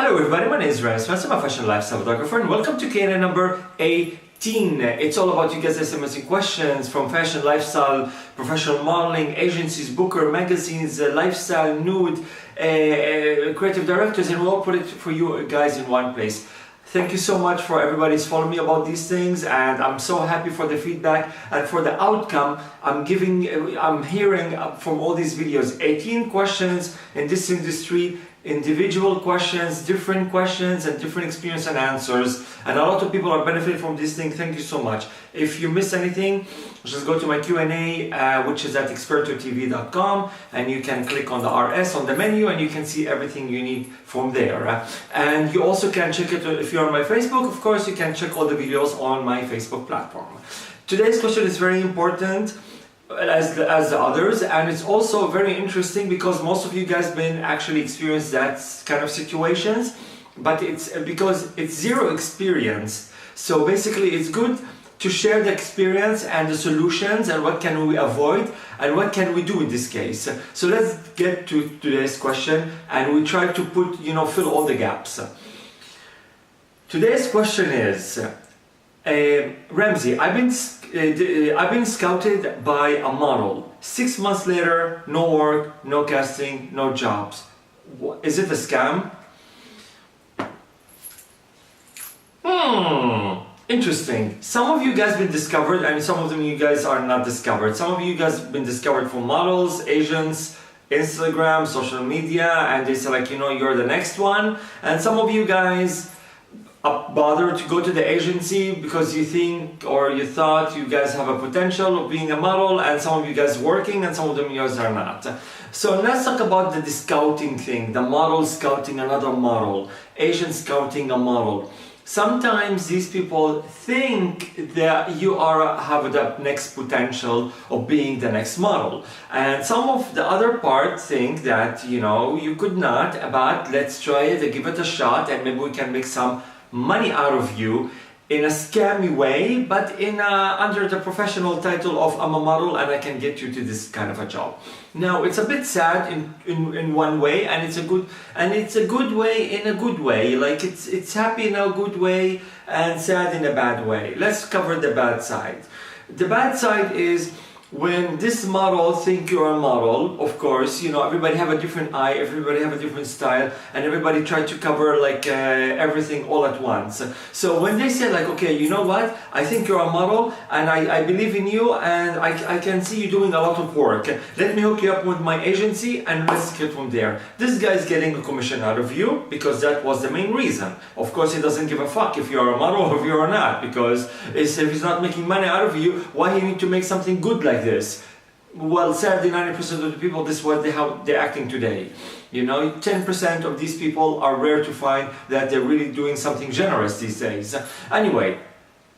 Hello everybody, my name is Ramsey, I'm a fashion lifestyle photographer and welcome to K&A number 18. It's all about you guys SMSing questions from fashion, lifestyle, professional modeling, agencies, booker, magazines, lifestyle, nude, creative directors, and we'll put it for you guys in one place. Thank you so much for everybody's following me about these things, and I'm so happy for the feedback and for the outcome I'm hearing from all these videos. 18 questions in this industry, individual questions, different questions and different experience and answers, and a lot of people are benefiting from this thing. Thank you so much. If you miss anything, just go to my Q&A, which is at expertotv.com, and you can click on the RS on the menu and you can see everything you need from there. And you also can check it if you're on my Facebook. Of course, you can check all the videos on my Facebook platform. Today's question is very important as the others, and it's also very interesting because most of you guys been actually experienced that kind of situations, but it's because it's zero experience. So basically it's good to share the experience and the solutions and what can we avoid and what can we do in this case. So let's get to today's question and we try to put, fill all the gaps. Today's question is, Ramsey, I've been scouted by a model. 6 months later, no work, no casting, no jobs. Is it a scam? Interesting. Some of you guys been discovered and some of them you guys are not discovered. Some of you guys been discovered from models, agents, Instagram, social media, and they say like, you're the next one. And some of you guys bother to go to the agency because you think or you thought you guys have a potential of being a model, and some of you guys working and some of them you guys are not. So let's talk about the scouting thing, the model scouting another model, agent scouting a model. Sometimes these people think that you have the next potential of being the next model, and some of the other part think that you could not, but let's try it and give it a shot and maybe we can make some money out of you in a scammy way, but under the professional title of I'm a model and I can get you to this kind of a job. Now it's a bit sad in one way, and it's a good way in a good way. Like it's happy in a good way and sad in a bad way. Let's cover the bad side. The bad side is when this model think you're a model. Of course, everybody have a different eye, everybody have a different style, and everybody try to cover like everything all at once. So when they say like, okay, you know what, I think you're a model and I believe in you and I can see you doing a lot of work. Let me hook you up with my agency and let's get from there. This guy is getting a commission out of you because that was the main reason. Of course, he doesn't give a fuck if you're a model or if you're not, because if he's not making money out of you, why he need to make something good like this? Well, sadly, 90% of the people, this is what they're acting today. 10% of these people are rare to find that they're really doing something generous these days. Anyway,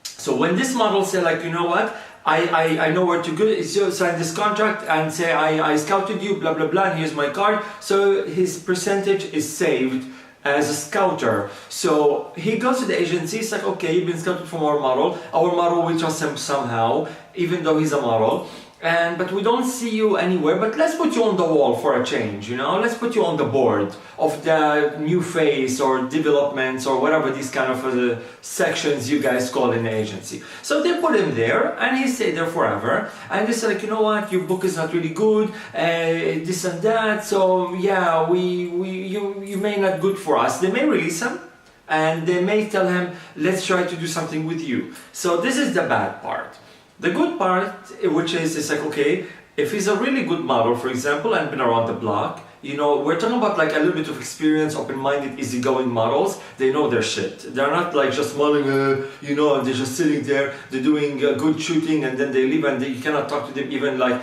so when this model say like, you know what, I know where to go, it's just sign this contract and say I scouted you, blah blah blah, and here's my card. So his percentage is saved as a scouter. So he goes to the agency, it's like, okay, you've been scouted from our model will trust him somehow, even though he's a model. But we don't see you anywhere, but let's put you on the wall for a change, let's put you on the board of the new phase or developments or whatever these kind of sections you guys call in the agency. So they put him there and he stayed there forever, and they said like, you know what, your book is not really good, this and that, so yeah, you may not good for us. They may release him and they may tell him, let's try to do something with you. So this is the bad part. The good part, which is, it's like, okay, if he's a really good model, for example, and been around the block, we're talking about like a little bit of experience, open-minded, easygoing models. They know their shit. They're not like just modeling, and they're just sitting there, they're doing good shooting and then they leave and you cannot talk to them even like,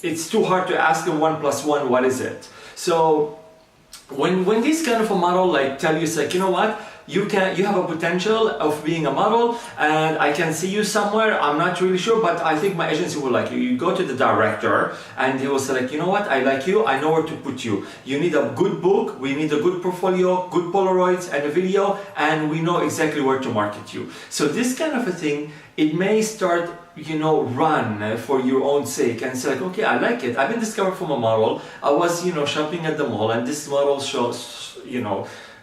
it's too hard to ask them 1 + 1, what is it? So when this kind of a model like tell you, it's like, you know what, you have a potential of being a model and I can see you somewhere, I'm not really sure, but I think my agency will like you. You go to the director and he will say like, you know what, I like you, I know where to put you. You need a good book, we need a good portfolio, good Polaroids and a video, and we know exactly where to market you. So this kind of a thing, it may start run for your own sake and say like, okay, I like it. I've been discovered from a model. I was, shopping at the mall and this model shows,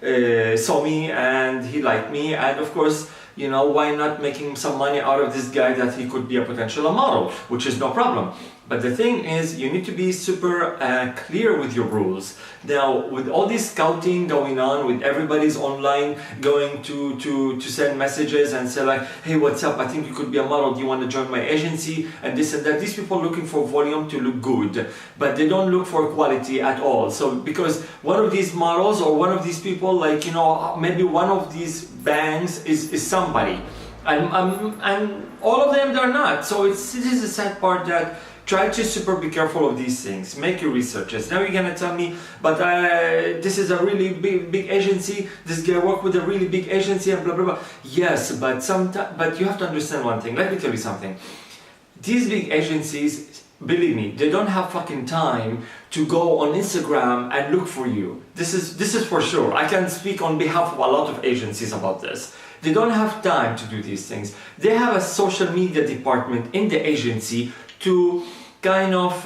saw me and he liked me, and of course, you know, why not making some money out of this guy that he could be a potential model, which is no problem. But the thing is, you need to be super clear with your rules. Now, with all this scouting going on, with everybody's online going to send messages and say like, hey, what's up? I think you could be a model. Do you want to join my agency? And this and that. These people are looking for volume to look good, but they don't look for quality at all. So because one of these models or one of these people, like, you know, maybe one of these bands is somebody, and all of them they're not. So this is the sad part, that try to super be careful of these things. Make your researches. Now you're gonna tell me, but this is a really big agency. This guy worked with a really big agency and blah blah blah. Yes, but but you have to understand one thing. Let me tell you something. These big agencies, believe me, they don't have fucking time to go on Instagram and look for you. This is for sure. I can speak on behalf of a lot of agencies about this. They don't have time to do these things. They have a social media department in the agency to kind of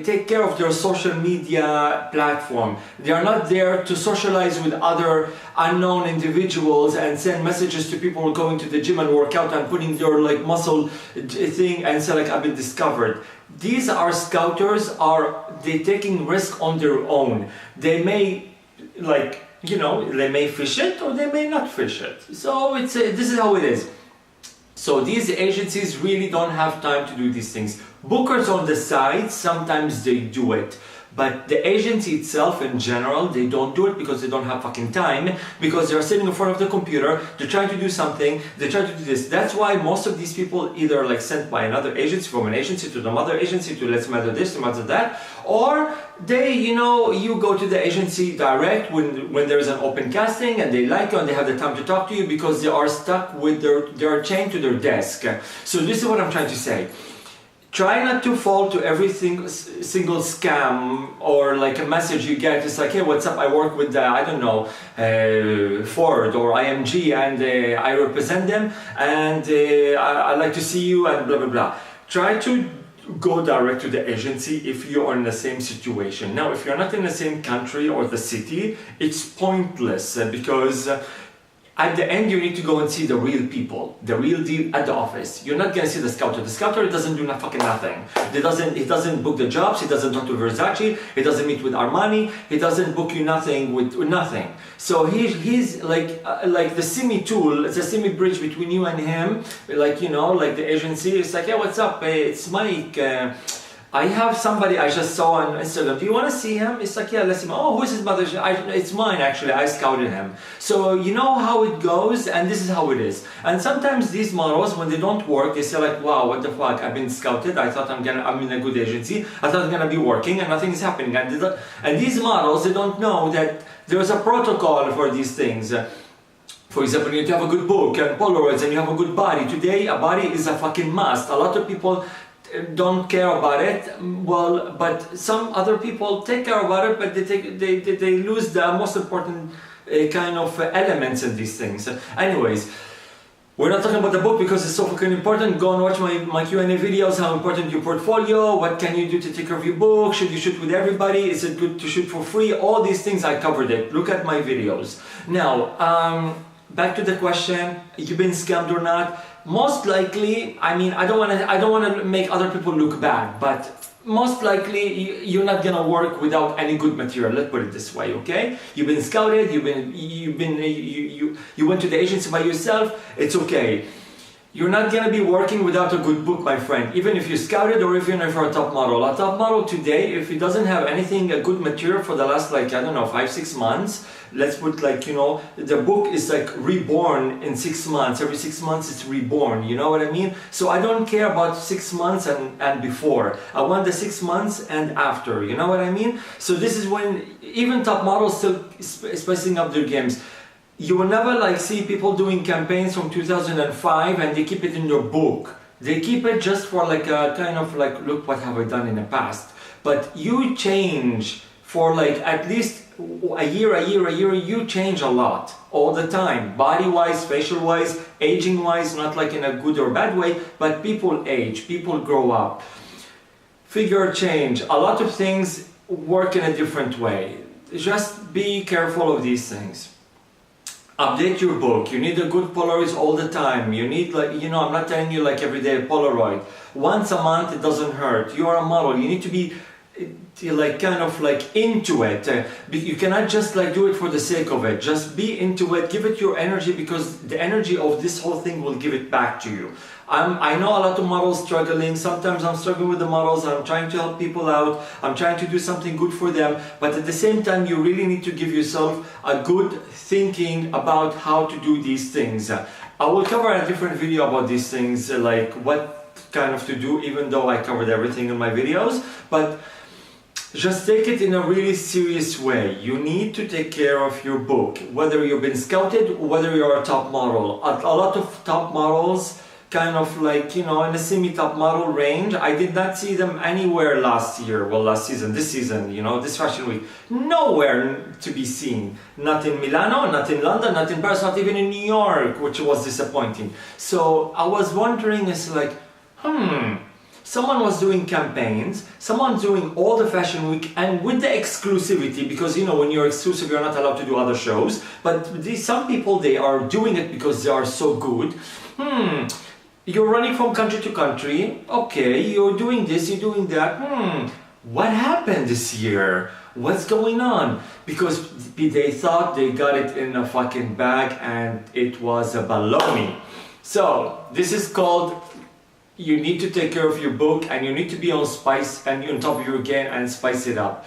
take care of their social media platform. They are not there to socialize with other unknown individuals and send messages to people going to the gym and work out and putting their like muscle thing and say like, I've been discovered. These are scouters, they taking risk on their own. They may like, you know, they may fish it or they may not fish it. So this is how it is. So these agencies really don't have time to do these things. Bookers on the side, sometimes they do it. But the agency itself in general, they don't do it because they don't have fucking time, because they're sitting in front of the computer, they're trying to do something, they try to do this. That's why most of these people either like sent by another agency, from an agency to another agency to let's matter this, to matter that, or they, you know, you go to the agency direct when there's an open casting and they like you and they have the time to talk to you because they are stuck with they are chained to their desk. So this is what I'm trying to say. Try not to fall to every single scam or like a message you get. It's like, hey, what's up? I work with, I don't know, Ford or IMG and I represent them and I like to see you and blah, blah, blah. Try to go direct to the agency if you are in the same situation. Now, if you're not in the same country or the city, it's pointless because at the end, you need to go and see the real people, the real deal at the office. You're not gonna see the scouter. The scouter doesn't do fucking nothing. He doesn't book the jobs. He doesn't talk to Versace. He doesn't meet with Armani. He doesn't book you nothing with nothing. So he's like the semi tool. It's a semi bridge between you and him. Like, you know, like the agency. It's like, hey, what's up? Hey, it's Mike. I have somebody I just saw on Instagram. Do you want to see him? It's like, yeah, let's see. Oh, who's his mother? It's mine, actually. I scouted him. So you know how it goes, and this is how it is. And sometimes these models, when they don't work, they say like, wow, what the fuck? I've been scouted. I thought I'm in a good agency. I thought I'm gonna be working, and nothing is happening. And these models, they don't know that there's a protocol for these things. For example, you need to have a good book and Polaroids, and you have a good body. Today, a body is a fucking must. A lot of people don't care about it, well, but some other people take care about it, but they lose the most important kind of elements in these things. Anyways, we're not talking about the book because it's so fucking important. Go and watch my Q&A videos, how important your portfolio, what can you do to take care of your book, should you shoot with everybody, is it good to shoot for free, all these things I covered it. Look at my videos. Now, back to the question, you've been scammed or not. Most likely, I mean, I don't want to make other people look bad, but most likely you're not gonna work without any good material. Let's put it this way, okay? You've been scouted, you went to the agency by yourself. It's okay. You're not gonna be working without a good book, my friend. Even if you're scouted or if you're a top model. A top model today, if it doesn't have anything, a good material for the last, like, I don't know, 5-6 months, let's put, like, you know, the book is like reborn in 6 months. Every 6 months it's reborn, you know what I mean? So I don't care about 6 months and before. I want the 6 months and after, you know what I mean? So this is when even top models still spicing up their games. You will never like see people doing campaigns from 2005 and they keep it in their book. They keep it just for like a kind of like, look what have I done in the past. But you change for like at least a year, you change a lot all the time. Body-wise, facial-wise, aging-wise, not like in a good or bad way, but people age, people grow up. Figure change, a lot of things work in a different way. just be careful of these things. Update your book. You need a good Polaroid all the time. You need, like, you know, I'm not telling you like every day Polaroid. Once a month, it doesn't hurt. You are a model. You need to be like kind of like into it. You cannot just like do it for the sake of it. Just be into it. Give it your energy, because the energy of this whole thing will give it back to you. I know a lot of models struggling. Sometimes I'm struggling with the models. I'm trying to help people out. I'm trying to do something good for them. But at the same time, you really need to give yourself a good thinking about how to do these things. I will cover a different video about these things, like what kind of to do, even though I covered everything in my videos. But just take it in a really serious way. You need to take care of your book, whether you've been scouted or whether you're a top model. A lot of top models, kind of like, you know, in a semi-top model range, I did not see them anywhere last year, well, last season, this season, you know, this fashion week, nowhere to be seen. Not in Milano, not in London, not in Paris, not even in New York, which was disappointing. So I was wondering, it's like, someone was doing campaigns, someone's doing all the fashion week, and with the exclusivity, because, you know, when you're exclusive, you're not allowed to do other shows, but some people, they are doing it because they are so good. You're running from country to country, okay, you're doing this, you're doing that, what happened this year? What's going on? Because they thought they got it in a fucking bag, and it was a baloney. So, this is called, you need to take care of your book, and you need to be on spice and on top of your game and spice it up.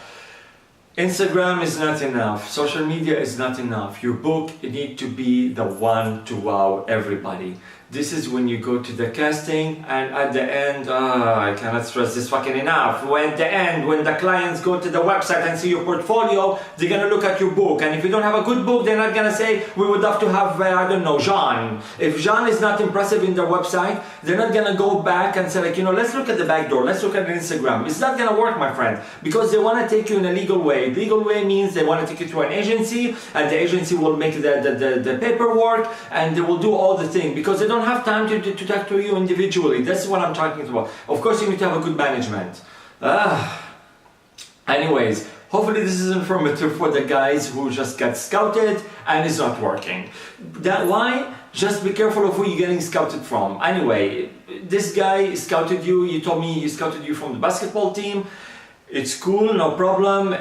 Instagram is not enough. Social media is not enough. Your book, it needs to be the one to wow everybody. This is when you go to the casting, and at the end, I cannot stress this fucking enough. When the clients go to the website and see your portfolio, they're gonna look at your book. And if you don't have a good book, they're not gonna say, we would love to have, I don't know, Jean. If Jean is not impressive in their website, they're not gonna go back and say, like, you know, let's look at the back door, let's look at Instagram. It's not gonna work, my friend, because they wanna take you in a legal way. Legal way means they wanna take you to an agency, and the agency will make the paperwork, and they will do all the things, because they don't have time to talk to you individually. That's what I'm talking about. Of course, you need to have a good management. Anyways, hopefully this is informative for the guys who just got scouted and it's not working. Why? Just be careful of who you're getting scouted from. Anyway, this guy scouted you. You told me he scouted you from the basketball team. It's cool, no problem.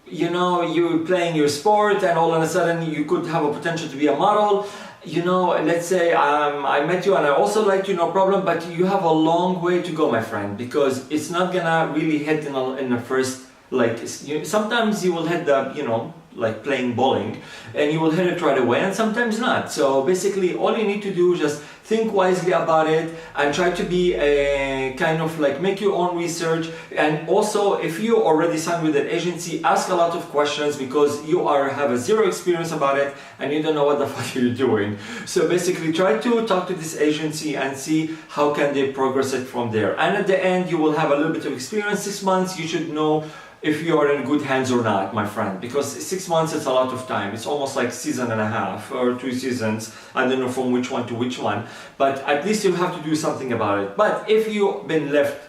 You know, you're playing your sport, and all of a sudden you could have a potential to be a model. You know, let's say I met you and I also liked you, no problem, but you have a long way to go, my friend, because it's not gonna really hit in the first, like, sometimes you will hit the, you know, like playing bowling, and you will hit it right away, and sometimes not. So basically, all you need to do is just think wisely about it, and try to be a kind of like make your own research. And also, if you already signed with an agency, ask a lot of questions, because you have a zero experience about it and you don't know what the fuck you're doing. So basically, try to talk to this agency and see how can they progress it from there. And at the end, you will have a little bit of experience. 6 months, you should know if you are in good hands or not, my friend, because 6 months is a lot of time. It's almost like season and a half or 2 seasons. I don't know from which one to which one, but at least you have to do something about it. But if you've been left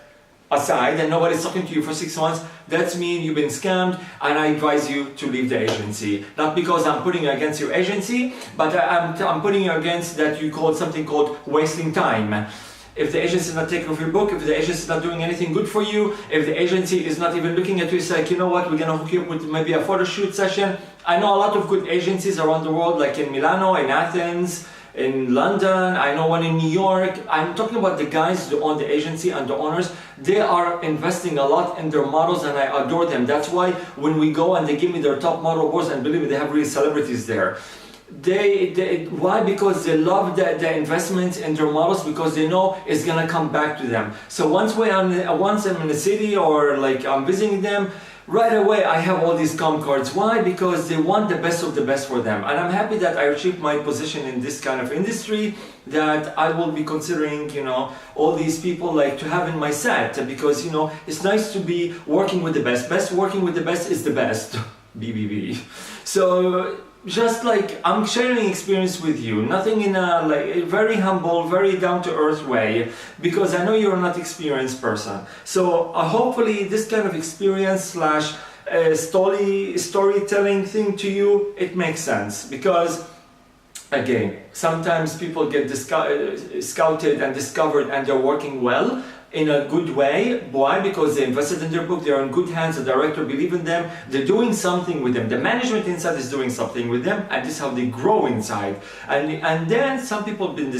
aside and nobody's talking to you for 6 months, that means you've been scammed, and I advise you to leave the agency. Not because I'm putting you against your agency, but I'm putting you against that you call something called wasting time. If the agency is not taking off your book, if the agency is not doing anything good for you, if the agency is not even looking at you, it's like, you know what, we're gonna hook you up with maybe a photo shoot session. I know a lot of good agencies around the world, like in Milano, in Athens, in London, I know one in New York. I'm talking about the guys who own the agency and the owners. They are investing a lot in their models, and I adore them. That's why when we go and they give me their top model awards, and believe me, they have really celebrities there. Why? Because they love the investments in their models, because they know it's gonna come back to them. So once I'm in the city, or like I'm visiting them, right away I have all these com cards. Why? Because they want the best of the best for them. And I'm happy that I achieved my position in this kind of industry, that I will be considering, you know, all these people like to have in my set, because, you know, it's nice to be working with the best. Working with the best is the best. BBB. So just like I'm sharing experience with you, nothing in a like a very humble, very down-to-earth way, because I know you're not experienced person. So hopefully this kind of experience slash storytelling thing to you, it makes sense. Because again, sometimes people get scouted and discovered and they're working well in a good way. Why? Because they invested in their book, they're in good hands, the director believes in them, they're doing something with them, the management inside is doing something with them, and this is how they grow inside. And then some people have been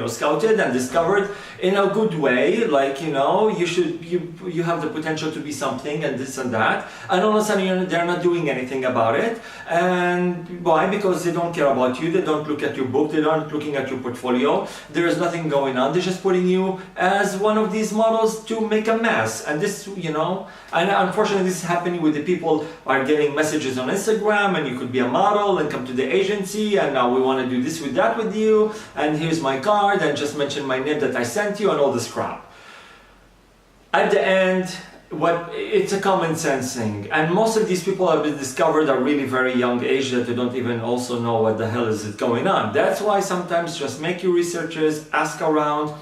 scouted and discovered in a good way, like, you know, you have the potential to be something and this and that, and all of a sudden they're not doing anything about it. And why? Because they don't care about you, they don't look at your book, they aren't looking at your portfolio, there is nothing going on, they're just putting you as one of these models to make a mess. And this, you know, and unfortunately this is happening with the people who are getting messages on Instagram, and you could be a model and come to the agency and now we want to do this with that with you, and here's my card, and just mention my name that I sent you, and all this crap. At the end, it's a common sense thing, and most of these people have been discovered at really very young age that they don't even also know what the hell is going on. That's why sometimes just make your researches, ask around,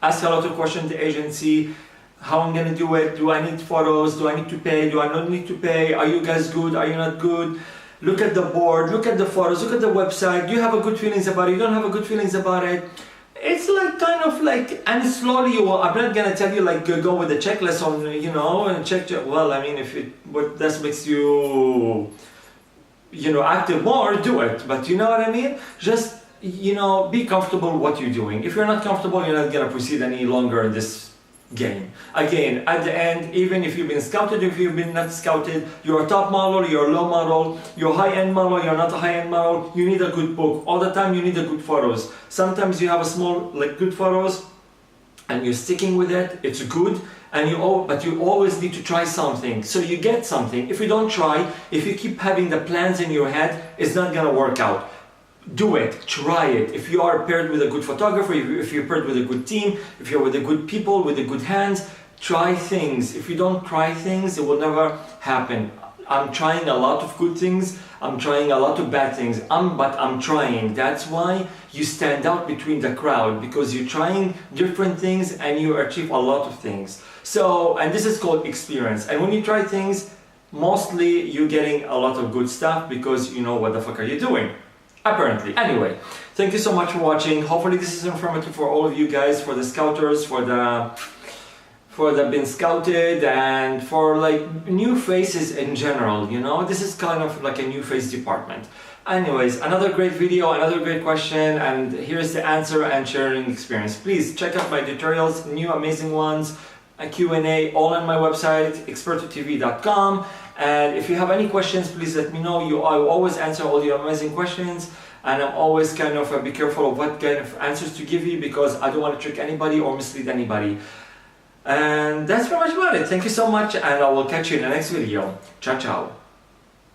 ask a lot of questions to the agency. How I'm gonna do it? Do I need photos? Do I need to pay? Do I not need to pay? Are you guys good? Are you not good? Look at the board, look at the photos, look at the website. Do you have a good feelings about it? You don't have a good feelings about it? It's like kind of like, and slowly I'm not gonna tell you like go with the checklist on, you know, and check, well, I mean, if what that makes you, you know, active more, do it. But you know what I mean? Just, you know, be comfortable with what you're doing. If you're not comfortable, you're not gonna proceed any longer in this game. Again, at the end, even if you've been scouted, if you've been not scouted, you're a top model, you're a low model, you're a high-end model, you're not a high-end model, you need a good book. All the time you need a good photos. Sometimes you have a small, like, good photos and you're sticking with it, it's good, and but you always need to try something, so you get something. If you don't try, if you keep having the plans in your head, it's not gonna work out. Do it, try it. If you are paired with a good photographer, if you're paired with a good team, if you're with the good people, with the good hands, try things. If you don't try things, it will never happen. I'm trying a lot of good things, I'm trying a lot of bad things, but I'm trying. That's why you stand out between the crowd, because you're trying different things and you achieve a lot of things. So, and this is called experience. And when you try things, mostly you're getting a lot of good stuff because you know what the fuck are you doing. Apparently. Anyway, thank you so much for watching. Hopefully this is informative for all of you guys, for the scouters, for the been scouted, and for like new faces in general, you know. This is kind of like a new face department. Anyways, another great video, another great question, and here's the answer and sharing experience. Please check out my tutorials, new amazing ones, a Q&A, all on my website, expertotv.com. And if you have any questions, please let me know. I will always answer all your amazing questions, and I'm always kind of be careful of what kind of answers to give you, because I don't want to trick anybody or mislead anybody. And that's pretty much about it. Thank you so much, and I will catch you in the next video. Ciao, ciao.